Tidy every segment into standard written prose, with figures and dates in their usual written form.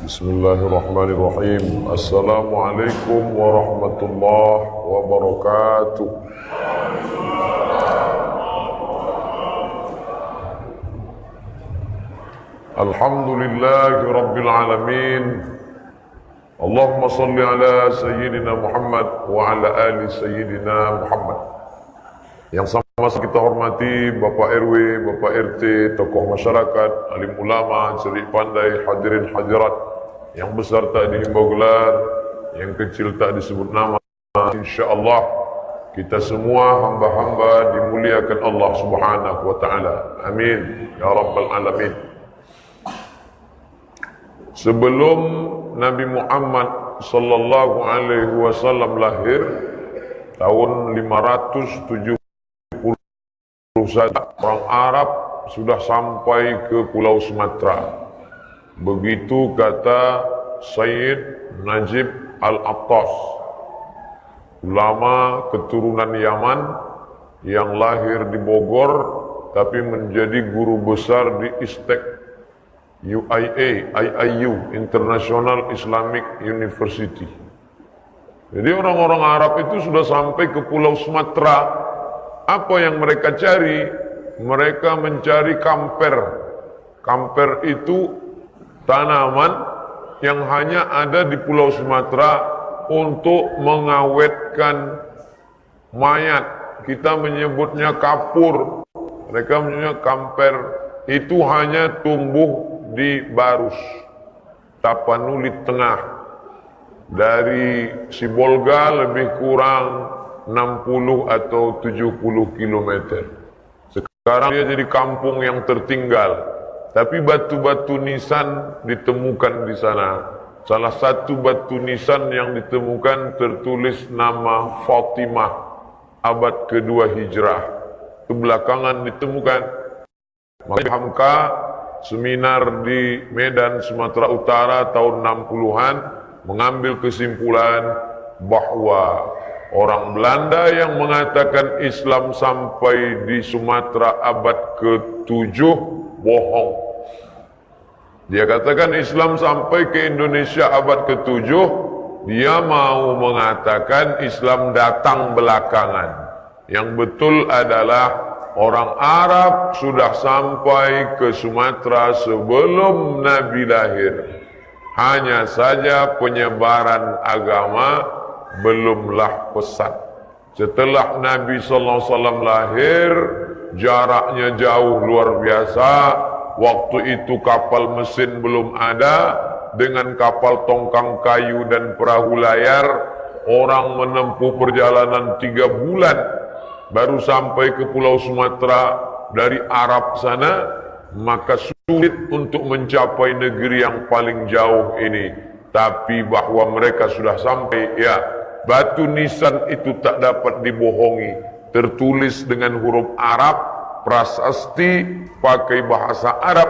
Bismillahirrahmanirrahim. Assalamualaikum warahmatullahi wabarakatuh. Alhamdulillahi rabbil alamin. Allahumma salli ala sayyidina Muhammad wa ala ali sayyidina Muhammad. Yang sama-sama kita hormati Bapak RW, Bapak RT, tokoh masyarakat, alim ulama, cerik pandai, hadirin hadirat, yang besar tak dihimbau gelar, yang kecil tak disebut nama. InsyaAllah kita semua hamba-hamba dimuliakan Allah subhanahu wa ta'ala. Amin ya rabbal alamin. Sebelum Nabi Muhammad sallallahu alaihi wasallam lahir tahun 571, orang Arab sudah sampai ke Pulau Sumatera. Begitu kata Sayyid Najib Al-Attas, ulama keturunan Yaman yang lahir di Bogor tapi menjadi guru besar di ISTEC, IIU, International Islamic University. Jadi orang-orang Arab itu sudah sampai ke Pulau Sumatera. Apa yang mereka cari? Mereka mencari kamper. Kamper itu tanaman yang hanya ada di Pulau Sumatera untuk mengawetkan mayat. Kita menyebutnya kapur, mereka menyebutnya kamper. Itu hanya tumbuh di Barus, Tapanuli Tengah. Dari Sibolga lebih kurang 60 atau 70 kilometer. Sekarang dia jadi kampung yang tertinggal. Tapi batu-batu nisan ditemukan di sana. Salah satu batu nisan yang ditemukan tertulis nama Fatimah, abad kedua Hijrah. Itu belakangan ditemukan. Maka Hamka seminar di Medan, Sumatera Utara tahun 60-an mengambil kesimpulan bahwa orang Belanda yang mengatakan Islam sampai di Sumatera abad ke-7 bohong. Dia katakan Islam sampai ke Indonesia abad ke-7, dia mau mengatakan Islam datang belakangan. Yang betul adalah orang Arab sudah sampai ke Sumatera sebelum Nabi lahir. Hanya saja penyebaran agama belumlah pesat. Setelah Nabi SAW lahir, jaraknya jauh luar biasa. Waktu itu kapal mesin belum ada. Dengan kapal tongkang kayu dan perahu layar, orang menempuh perjalanan 3 bulan baru sampai ke Pulau Sumatera dari Arab sana. Maka sulit untuk mencapai negeri yang paling jauh ini. Tapi bahwa mereka sudah sampai, ya, batu nisan itu tak dapat dibohongi. Tertulis dengan huruf Arab, prasasti pakai bahasa Arab,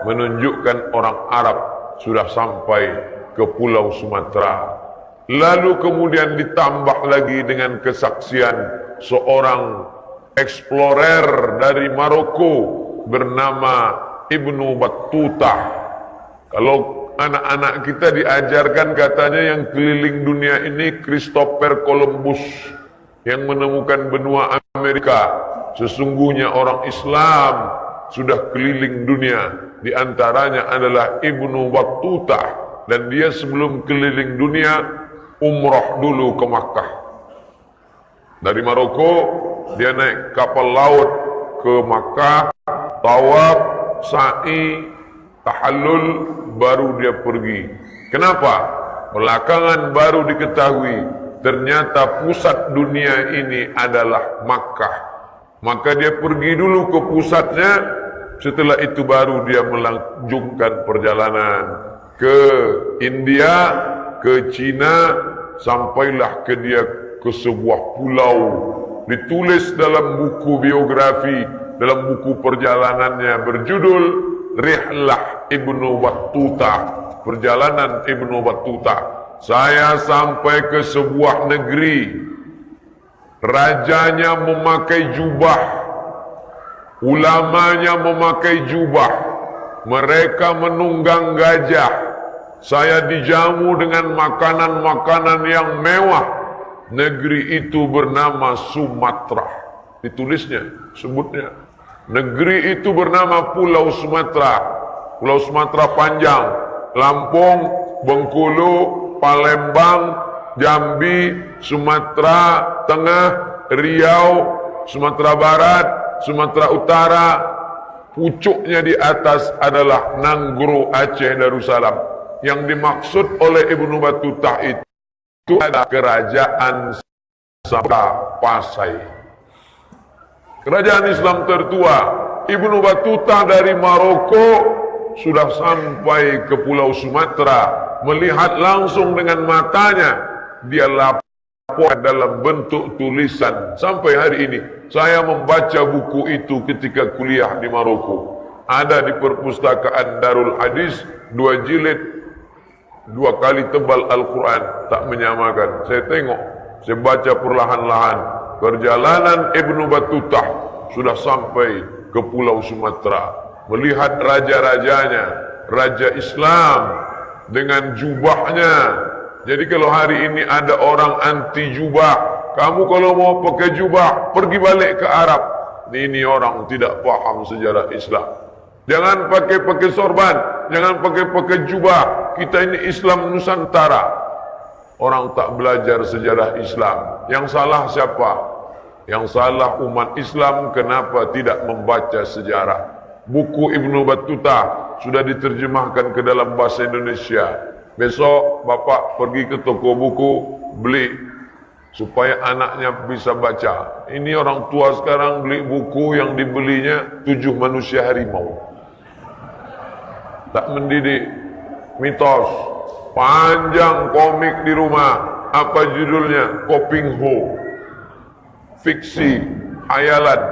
menunjukkan orang Arab sudah sampai ke Pulau Sumatera. Lalu kemudian ditambah lagi dengan kesaksian seorang explorer dari Maroko bernama Ibnu Battuta. Kalau anak-anak kita diajarkan katanya yang keliling dunia ini Christopher Columbus yang menemukan benua Amerika. Sesungguhnya orang Islam sudah keliling dunia. Di antaranya adalah Ibnu Battuta, dan dia sebelum keliling dunia umrah dulu ke Makkah. Dari Maroko dia naik kapal laut ke Makkah, tawaf, sa'i, tahallul, baru dia pergi. Kenapa? Belakangan baru diketahui ternyata pusat dunia ini adalah Makkah. Maka dia pergi dulu ke pusatnya. Setelah itu baru dia melanjutkan perjalanan ke India, ke Cina, sampailah ke dia ke sebuah pulau. Ditulis dalam buku biografi, dalam buku perjalanannya berjudul Rihlah Ibnu Battuta, perjalanan Ibnu Battuta. Saya sampai ke sebuah negeri, rajanya memakai jubah, ulamanya memakai jubah, mereka menunggang gajah, Saya dijamu dengan makanan-makanan yang mewah. Negeri itu bernama Sumatera. Ditulisnya, sebutnya. Negeri itu bernama Pulau Sumatera. Pulau Sumatera panjang. Lampung, Bengkulu, Palembang, Jambi, Sumatera Tengah, Riau, Sumatera Barat, Sumatera Utara. Pucuknya di atas adalah Nanggro Aceh Darussalam. Yang dimaksud oleh Ibnu Battutah itu adalah kerajaan Sabah Pasai. Kerajaan Islam tertua. Ibnu Battutah dari Maroko sudah sampai ke Pulau Sumatera, melihat langsung dengan matanya. Dia lapor dalam bentuk tulisan. Sampai hari ini saya membaca buku itu ketika kuliah di Maroko. Ada di perpustakaan Darul Hadis, 2 jilid, 2 kali tebal Al-Quran, tak menyamakan. Saya tengok, saya baca perlahan-lahan. Perjalanan Ibnu Battutah sudah sampai ke Pulau Sumatera, melihat raja-rajanya, raja Islam dengan jubahnya. Jadi kalau hari ini ada orang anti jubah, kamu kalau mau pakai jubah, pergi balik ke Arab. Ini orang tidak paham sejarah Islam. Jangan pakai sorban, jangan pakai jubah. Kita ini Islam Nusantara. Orang tak belajar sejarah Islam. Yang salah siapa? Yang salah umat Islam, kenapa tidak membaca sejarah. Buku Ibnu Battutah sudah diterjemahkan ke dalam bahasa Indonesia. Besok Bapak pergi ke toko buku, beli supaya anaknya bisa baca. Ini orang tua sekarang beli buku yang dibelinya 7 manusia harimau. Tak mendidik. Mitos. Panjang komik di rumah. Apa judulnya? Koping Ho. Fiksi, hayalan,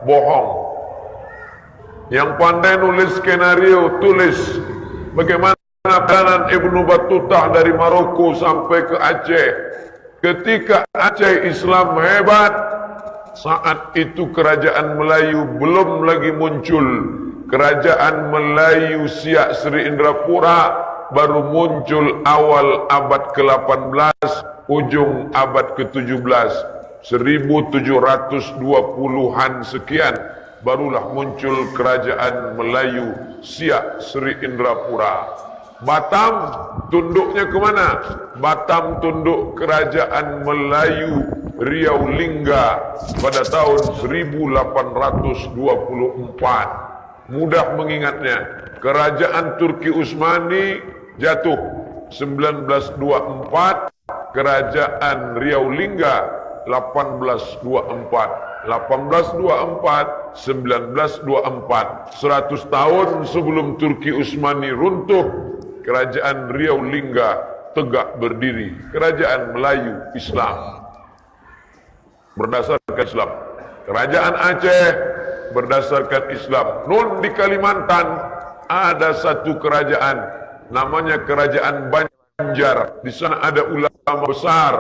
bohong. Yang pandai nulis skenario, tulis bagaimana perjalanan Ibnu Battutah dari Maroko sampai ke Aceh. Ketika Aceh Islam hebat, saat itu kerajaan Melayu belum lagi muncul. Kerajaan Melayu Siak Sri Indrapura baru muncul awal abad ke-18, ujung abad ke-17. 1720-an sekian barulah muncul kerajaan Melayu Siak Sri Indrapura. Batam tunduknya ke mana? Batam tunduk kerajaan Melayu Riau Lingga pada tahun 1824. Mudah mengingatnya. Kerajaan Turki Utsmani jatuh 1924, kerajaan Riau Lingga 1824. 1824, 1924. 100 tahun sebelum Turki Utsmani runtuh, kerajaan Riau Lingga tegak berdiri. Kerajaan Melayu Islam berdasarkan Islam. Kerajaan Aceh berdasarkan Islam. Nun di Kalimantan ada satu kerajaan namanya Kerajaan Banjar. Di sana ada ulama besar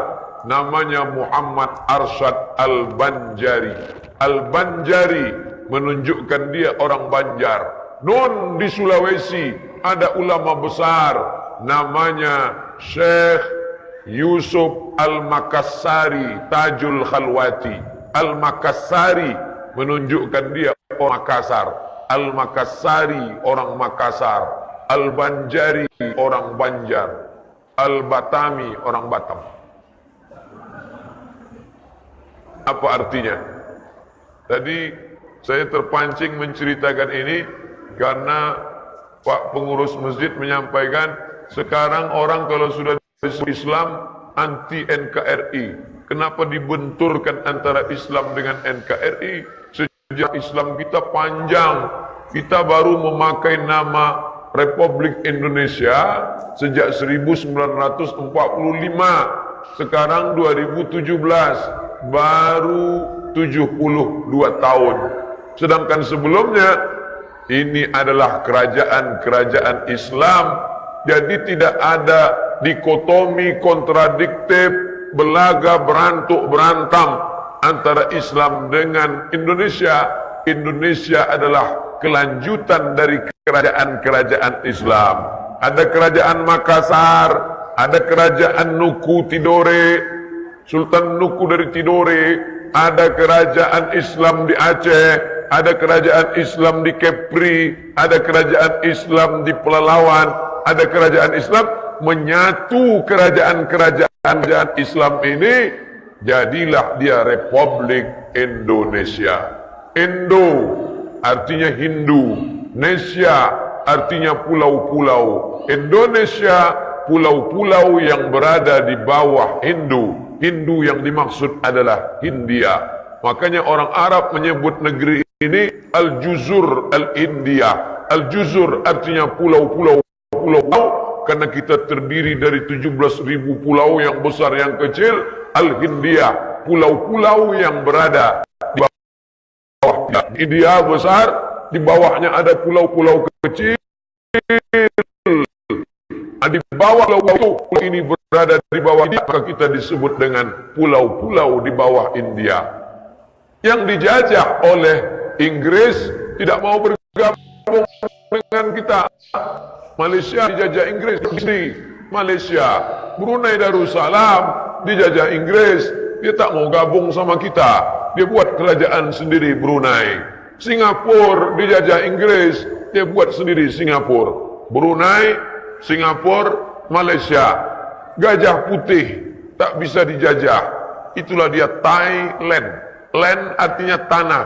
namanya Muhammad Arsyad Al-Banjari. Al-Banjari menunjukkan dia orang Banjar. Nun di Sulawesi ada ulama besar namanya Syekh Yusuf Al-Makassari Tajul Khalwati. Al-Makassari menunjukkan dia orang Makassar. Al-Makassari orang Makassar. Al-Banjari orang Banjar. Al-Batami orang Batam. Apa artinya? Tadi saya terpancing menceritakan ini karena Pak pengurus masjid menyampaikan sekarang orang kalau sudah Islam anti NKRI. Kenapa dibenturkan antara Islam dengan NKRI? Sejak Islam kita panjang. Kita baru memakai nama Republik Indonesia sejak 1945. Sekarang 2017. Baru 72 tahun. Sedangkan sebelumnya ini adalah kerajaan-kerajaan Islam. Jadi tidak ada dikotomi kontradiktif, belaga berantuk berantam antara Islam dengan Indonesia. Indonesia adalah kelanjutan dari kerajaan-kerajaan Islam. ada kerajaan Makassar, ada kerajaan Nuku Tidore, Sultan Nuku dari Tidore, ada kerajaan Islam di Aceh, ada kerajaan Islam di Kepri, ada kerajaan Islam di Pelalawan, ada kerajaan Islam. Menyatu kerajaan-kerajaan Islam ini, jadilah dia Republik Indonesia. Indo artinya Hindu, Nesia artinya pulau-pulau. Indonesia, pulau-pulau yang berada di bawah Hindu. Hindu yang dimaksud adalah Hindia. Makanya orang Arab menyebut negeri ini Al-Juzur Al-India. Al-Juzur artinya pulau-pulau, karena kita terdiri dari 17.000 pulau yang besar yang kecil. Al-Hindia, pulau-pulau yang berada di bawah India besar, di bawahnya ada pulau-pulau kecil. Di bawah pulau ini berada di bawah India, maka kita disebut dengan pulau-pulau di bawah India. Yang dijajah oleh Inggris tidak mau bergabung dengan kita. Malaysia dijajah Inggris di Malaysia, Brunei Darussalam dijajah Inggris, dia tak mau gabung sama kita, dia buat kerajaan sendiri Brunei. Singapura dijajah Inggris, dia buat sendiri Singapura. Brunei, Singapura, Malaysia. Gajah putih tak bisa dijajah, itulah dia Thailand. Land artinya tanah.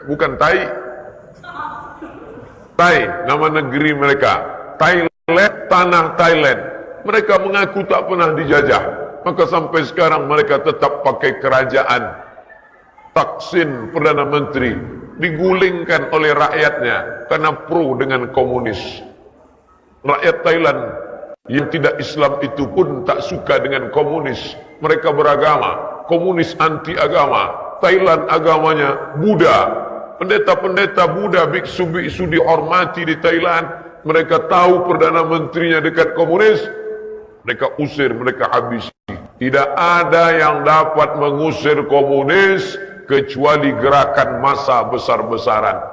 Bukan Thai, nama negeri mereka. Thailand, tanah Thailand. Mereka mengaku tak pernah dijajah. Maka sampai sekarang mereka tetap pakai kerajaan. Thaksin, Perdana Menteri, digulingkan oleh rakyatnya karena pro dengan komunis. Rakyat Thailand yang tidak Islam itu pun tak suka dengan komunis. Mereka beragama, komunis anti agama. Thailand agamanya Buddha. Pendeta-pendeta Buddha, biksu-biksu dihormati di Thailand. Mereka tahu Perdana Menterinya dekat komunis, mereka usir, mereka habisi. Tidak ada yang dapat mengusir komunis kecuali gerakan massa besar-besaran.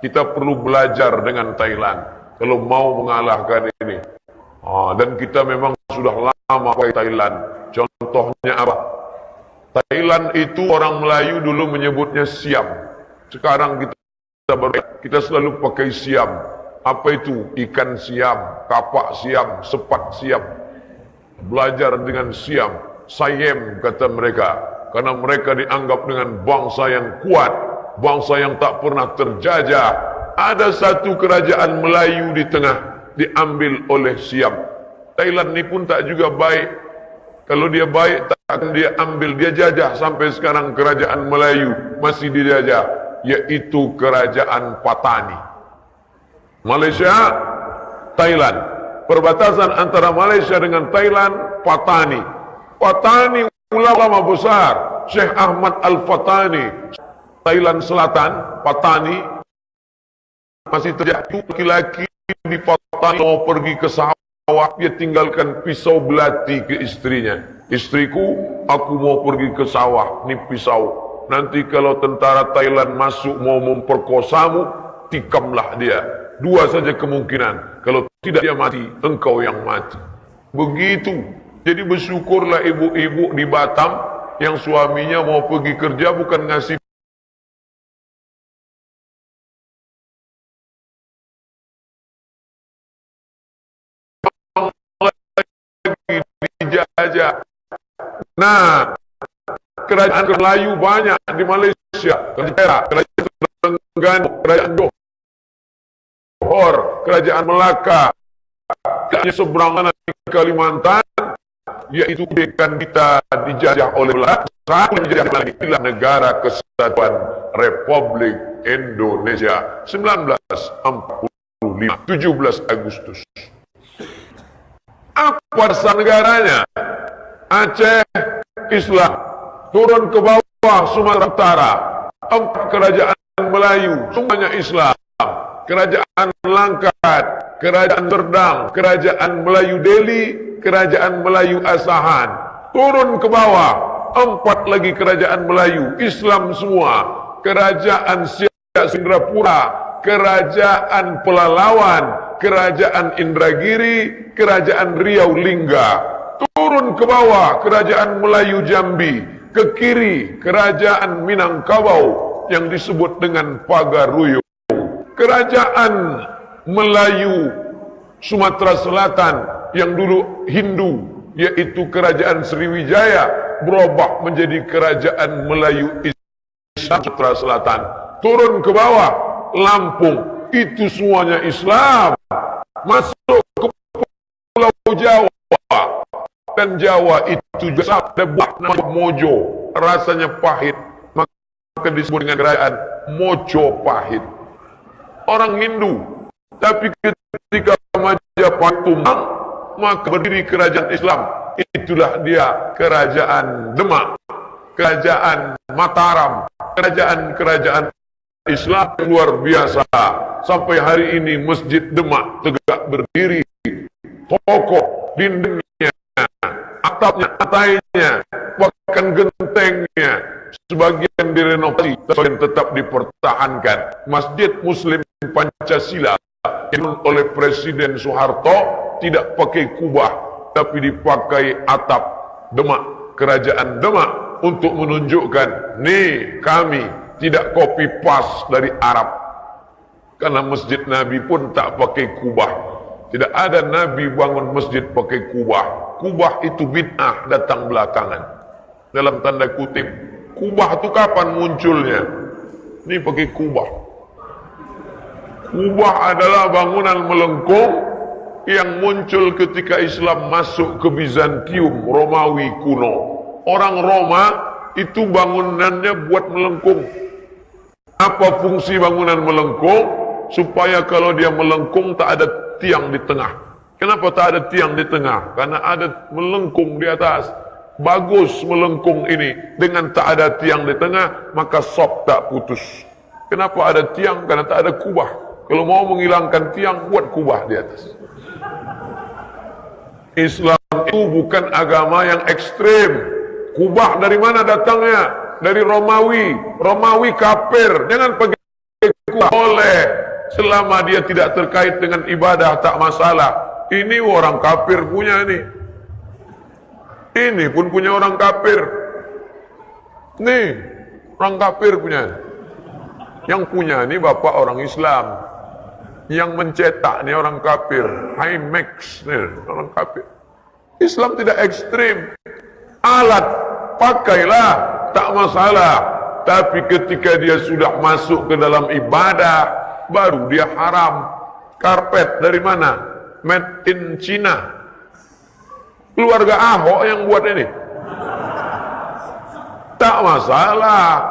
Kita perlu belajar dengan Thailand kalau mau mengalahkan ini. Dan kita memang sudah lama pakai Thailand. Contohnya apa? Thailand itu orang Melayu dulu menyebutnya Siam. Sekarang kita selalu pakai Siam. Apa itu? Ikan Siam, kapak Siam, sepat Siam. Belajar dengan Siam, Siam kata mereka. Karena mereka dianggap dengan bangsa yang kuat, bangsa yang tak pernah terjajah. Ada satu kerajaan Melayu di tengah, diambil oleh Siam. Thailand ini pun tak juga baik. Kalau dia baik, tak akan dia ambil, dia jajah. Sampai sekarang kerajaan Melayu masih dijajah, yaitu kerajaan Patani. Malaysia, Thailand. Perbatasan antara Malaysia dengan Thailand, Patani. Patani ulama besar, Syekh Ahmad Al-Fatani. Thailand Selatan, Patani. Masih terjadi laki-laki di Patani mau pergi ke sawah, dia tinggalkan pisau belati ke istrinya. Istriku, aku mau pergi ke sawah, ni pisau. Nanti kalau tentara Thailand masuk mau memperkosamu, tikamlah dia. Dua saja kemungkinan. Kalau tidak dia mati, engkau yang mati. Begitu. Jadi bersyukurlah ibu-ibu di Batam yang suaminya mau pergi kerja bukan ngasih dijajah. Nah, kerajaan Melayu banyak di Malaysia, kerajaan Terengganu, kerajaan Johor, kerajaan Melaka, kerajaan seberang mana di Kalimantan, yaitu kan kita dijajah oleh Belanda. Saat dijajah lagi, inilah Negara Kesatuan Republik Indonesia 1945, 17 Agustus. Apa dasar negaranya? Aceh Islam, turun ke bawah Sumatera Utara, 4 kerajaan Melayu, semuanya Islam. Kerajaan Langkat, Kerajaan Serdang, Kerajaan Melayu Delhi, Kerajaan Melayu Asahan. Turun ke bawah, 4 lagi kerajaan Melayu, Islam semua. Kerajaan Siak Sindrapura, kerajaan Pelalawan, kerajaan Indragiri, kerajaan Riau Lingga. Turun ke bawah, kerajaan Melayu Jambi. Ke kiri, kerajaan Minangkabau yang disebut dengan Pagaruyo. Kerajaan Melayu Sumatera Selatan yang dulu Hindu, yaitu kerajaan Sriwijaya, berubah menjadi kerajaan Melayu Islam Sumatera Selatan. Turun ke bawah, Lampung, itu semuanya Islam. Masuk ke Pulau Jawa, dan Jawa itu juga ada nama Mojo, rasanya pahit, maka disebut dengan kerajaan Mojopahit. Orang Hindu, tapi ketika Majapahit tumbang, maka berdiri kerajaan Islam. Itulah dia kerajaan Demak, kerajaan Mataram, kerajaan-kerajaan Islam yang luar biasa. Sampai hari ini Masjid Demak tegak berdiri, kokoh dindingnya, atapnya, lantainya, bahkan gentengnya. Sebagian direnovasi, sebagian tetap dipertahankan. Masjid Muslim Pancasila yang oleh Presiden Soeharto tidak pakai kubah, tapi dipakai atap Demak, kerajaan Demak, untuk menunjukkan, nih kami tidak copy paste dari Arab. Karena masjid Nabi pun tak pakai kubah. Tidak ada Nabi bangun masjid pakai kubah. Kubah itu bid'ah, datang belakangan. Dalam tanda kutip, kubah itu kapan munculnya? Ini pakai kubah. Kubah adalah bangunan melengkung yang muncul ketika Islam masuk ke Bizantium, Romawi kuno. Orang Roma itu bangunannya buat melengkung. Apa fungsi bangunan melengkung? Supaya kalau dia melengkung tak ada tiang di tengah. Kenapa tak ada tiang di tengah? Karena ada melengkung di atas. Bagus melengkung ini. Dengan tak ada tiang di tengah, maka sop tak putus. Kenapa ada tiang? Karena tak ada kubah. Kalau mau menghilangkan tiang, buat kubah di atas. Islam itu bukan agama yang ekstrim. Kubah dari mana datangnya? Dari Romawi. Romawi kafir. Jangan pakai kubah. Boleh. Selama dia tidak terkait dengan ibadah, tak masalah. Ini orang kafir punya nih. Ini pun punya orang kafir. Nih, orang kafir punya. Yang punya ini bapak orang Islam. Yang mencetak nih orang kafir. Himax nih, orang kafir. Islam tidak ekstrim. Alat, pakailah, tak masalah. Tapi ketika dia sudah masuk ke dalam ibadah, baru dia haram. Karpet dari mana? Made in China. Keluarga Ahok yang buat ini. Tak masalah.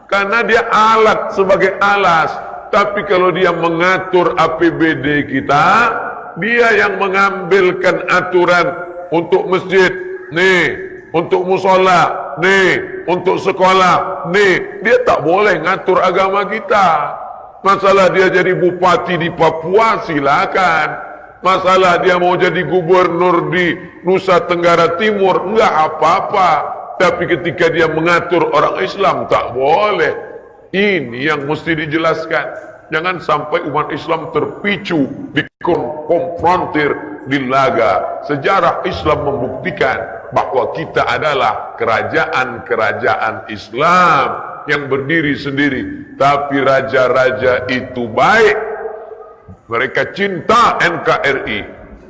Karena dia alat sebagai alas. Tapi kalau dia mengatur APBD kita, dia yang mengambilkan aturan untuk masjid, nih, untuk musola, nih, untuk sekolah, nih. Dia tak boleh ngatur agama kita. Masalah dia jadi bupati di Papua, silakan. Masalah dia mau jadi gubernur di Nusa Tenggara Timur, enggak apa-apa. Tapi ketika dia mengatur orang Islam, tak boleh. Ini yang mesti dijelaskan. Jangan sampai umat Islam terpicu, dikonfrontir, dilaga. Sejarah Islam membuktikan bahwa kita adalah kerajaan-kerajaan Islam yang berdiri sendiri. Tapi raja-raja itu baik. Mereka cinta NKRI.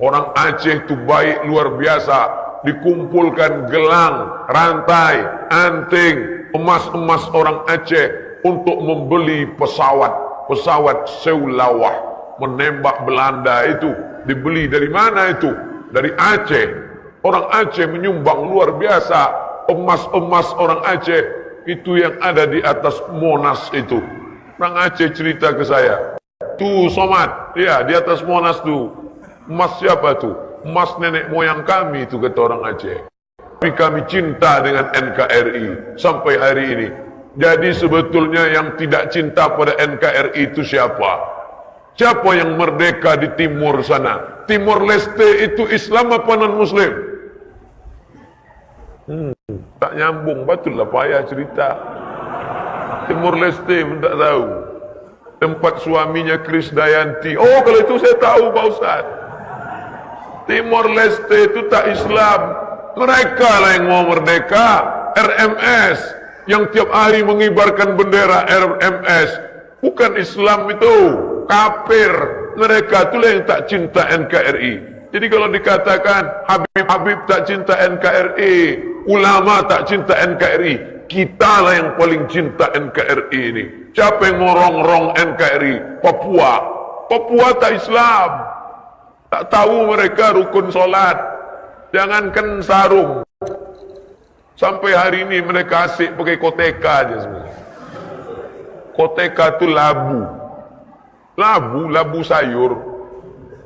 Orang Aceh itu baik luar biasa. Dikumpulkan gelang, rantai, anting, emas-emas orang Aceh untuk membeli pesawat Seulawah menembak Belanda itu. Dibeli dari mana itu? Dari Aceh. Orang Aceh menyumbang luar biasa. Emas-emas orang Aceh itu yang ada di atas Monas itu. Orang Aceh cerita ke saya. Tuh Somad, ya di atas Monas tuh. Emas siapa tuh? Emas nenek moyang kami itu, kata orang Aceh. Tapi kami cinta dengan NKRI sampai hari ini. Jadi sebetulnya yang tidak cinta pada NKRI itu siapa? Siapa yang merdeka di timur sana? Timur Leste itu Islam apa non-Muslim? Tak nyambung, betul lah payah cerita. Timur Leste pun tak tahu. tempat suaminya Krisdayanti. Oh, kalau itu saya tahu Pak Ustaz. Timor Leste itu tak Islam. Mereka lah yang mau merdeka. RMS yang tiap hari mengibarkan bendera RMS, bukan Islam itu, kafir. Mereka itulah yang tak cinta NKRI. Jadi kalau dikatakan Habib tak cinta NKRI, ulama tak cinta NKRI, kita lah yang paling cinta NKRI ini. Siapa yang mau rongrong NKRI? Papua tak Islam. Tak tahu mereka rukun solat. Jangankan sarung. Sampai hari ini mereka asik pakai koteka aja semua. Koteka itu labu sayur,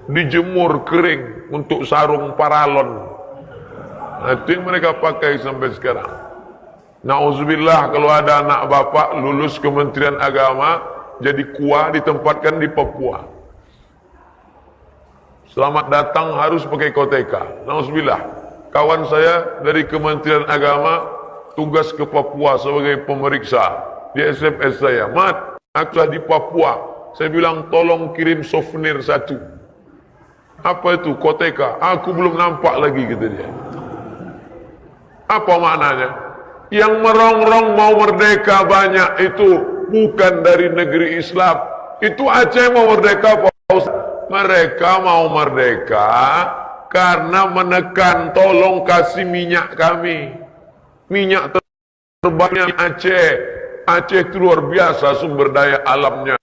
dijemur kering untuk sarung paralon. Nah, itu yang mereka pakai sampai sekarang. Nauzubillah kalau ada anak bapak lulus Kementerian Agama jadi kuah ditempatkan di Papua. Selamat datang harus pakai koteka. Nauzubillah. Kawan saya dari Kementerian Agama tugas ke Papua sebagai pemeriksa. Di SMS saya, Mat, aku sudah di Papua. Saya bilang tolong kirim souvenir satu. Apa itu? Koteka. Aku belum nampak lagi, kata dia. Apa maknanya? Yang merongrong mau merdeka banyak itu bukan dari negeri Islam. Itu Aceh mau merdeka, Pak Ustaz. Mereka mau merdeka karena menekan, tolong kasih minyak kami. Minyak terbanyak Aceh. Aceh itu luar biasa sumber daya alamnya.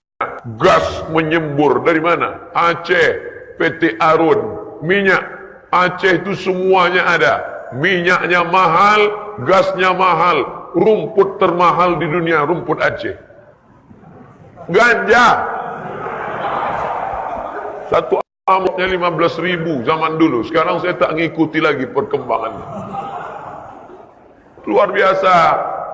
Gas menyembur dari mana? Aceh, PT Arun. Minyak Aceh itu semuanya ada. Minyaknya mahal, gasnya mahal. Rumput termahal di dunia, rumput Aceh. Ganja. Satu amoknya 15.000 zaman dulu. Sekarang saya tak ngikuti lagi perkembangannya. Luar biasa.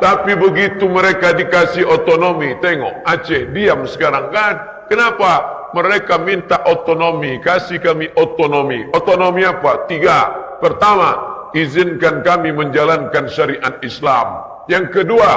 Tapi begitu mereka dikasih otonomi, tengok Aceh diam sekarang kan? Kenapa? Mereka minta otonomi, kasih kami otonomi. Otonomi apa? 3. Pertama, izinkan kami menjalankan syariat Islam. Yang kedua,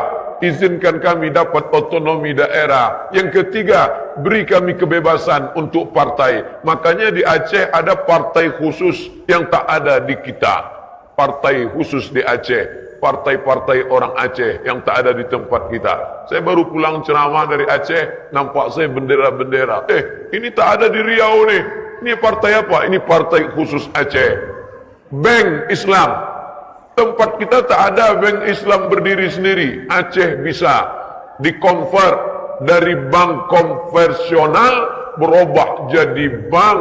izinkan kami dapat otonomi daerah. Yang ketiga, beri kami kebebasan untuk partai. Makanya di Aceh ada partai khusus yang tak ada di kita. Partai khusus di Aceh. Partai-partai orang Aceh yang tak ada di tempat kita. Saya baru pulang ceramah dari Aceh, nampak saya bendera-bendera. Ini tak ada di Riau nih. Ini partai apa? Ini partai khusus Aceh. Bank Islam. Tempat kita tak ada bank Islam berdiri sendiri. Aceh bisa dikonvert dari bank konvensional berubah jadi bank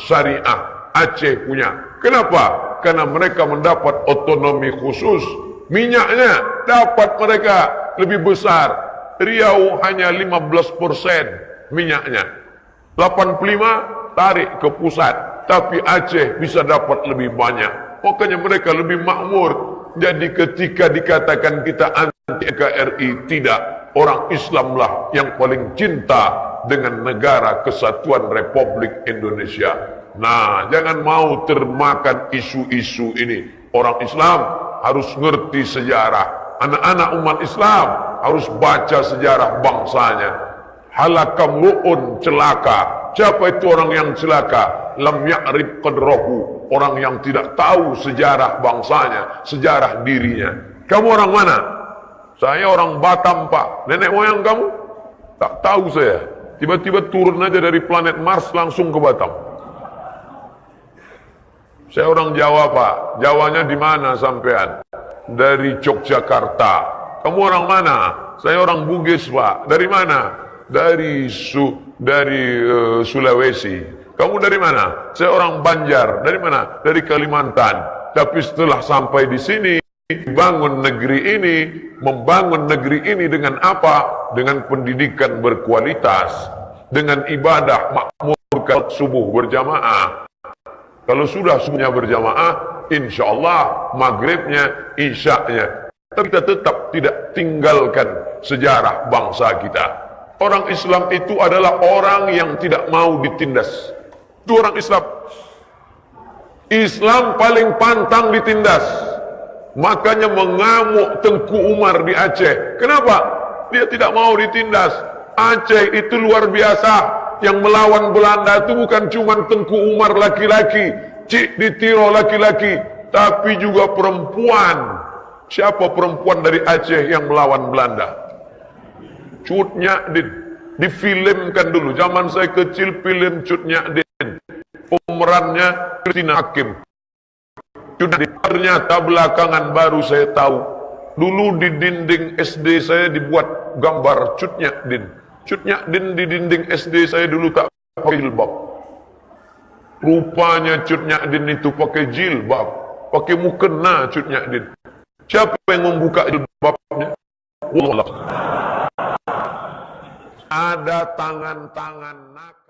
syariah. Aceh punya. Kenapa? Karena mereka mendapat otonomi khusus. Minyaknya dapat mereka lebih besar. Riau hanya 15% minyaknya. 85 tarik ke pusat. Tapi Aceh bisa dapat lebih banyak. Makanya mereka lebih makmur. Jadi ketika dikatakan kita anti NKRI, tidak. Orang Islamlah yang paling cinta dengan negara kesatuan Republik Indonesia. Nah, jangan mau termakan isu-isu ini. Orang Islam harus ngerti sejarah. Anak-anak umat Islam harus baca sejarah bangsanya. Halakam ru'un, celaka. Siapa itu orang yang celaka? Lam ya'rif qadrahu. Orang yang tidak tahu sejarah bangsanya, sejarah dirinya. Kamu orang mana? Saya orang Batam, Pak. Nenek moyang kamu? Tak tahu saya. Tiba-tiba turun aja dari planet Mars langsung ke Batam. Saya orang Jawa, Pak. Jawanya di mana sampean? Dari Yogyakarta. Kamu orang mana? Saya orang Bugis, Pak. Dari mana? Dari Sulawesi. Kamu dari mana? Saya orang Banjar. Dari mana? Dari Kalimantan. Tapi setelah sampai di sini, membangun negeri ini dengan apa? Dengan pendidikan berkualitas, dengan ibadah makmurkan subuh berjamaah. Kalau sudah subuhnya berjamaah, insya Allah maghribnya, isyaknya. Tapi kita tetap tidak tinggalkan sejarah bangsa kita. Orang Islam itu adalah orang yang tidak mau ditindas. Itu orang Islam. Islam paling pantang ditindas. Makanya mengamuk Tengku Umar di Aceh. Kenapa? Dia tidak mau ditindas. Aceh itu luar biasa. Yang melawan Belanda itu bukan cuma Tengku Umar laki-laki, Cik Ditiro laki-laki, tapi juga perempuan. Siapa perempuan dari Aceh yang melawan Belanda? Cut Nyak Din. Difilmkan dulu. Zaman saya kecil film Cut Nyak Din. Pemerannya Christina Hakim. Ternyata belakangan baru saya tahu. Dulu di dinding SD saya dibuat gambar Cut Nyak Din. Cut Nyak Din di dinding SD saya dulu tak pakai jilbab. Rupanya Cut Nyak Din itu pakai jilbab, pakai mukena Cut Nyak Din. Siapa yang membuka jilbabnya? Allah. Ada tangan-tangan nak.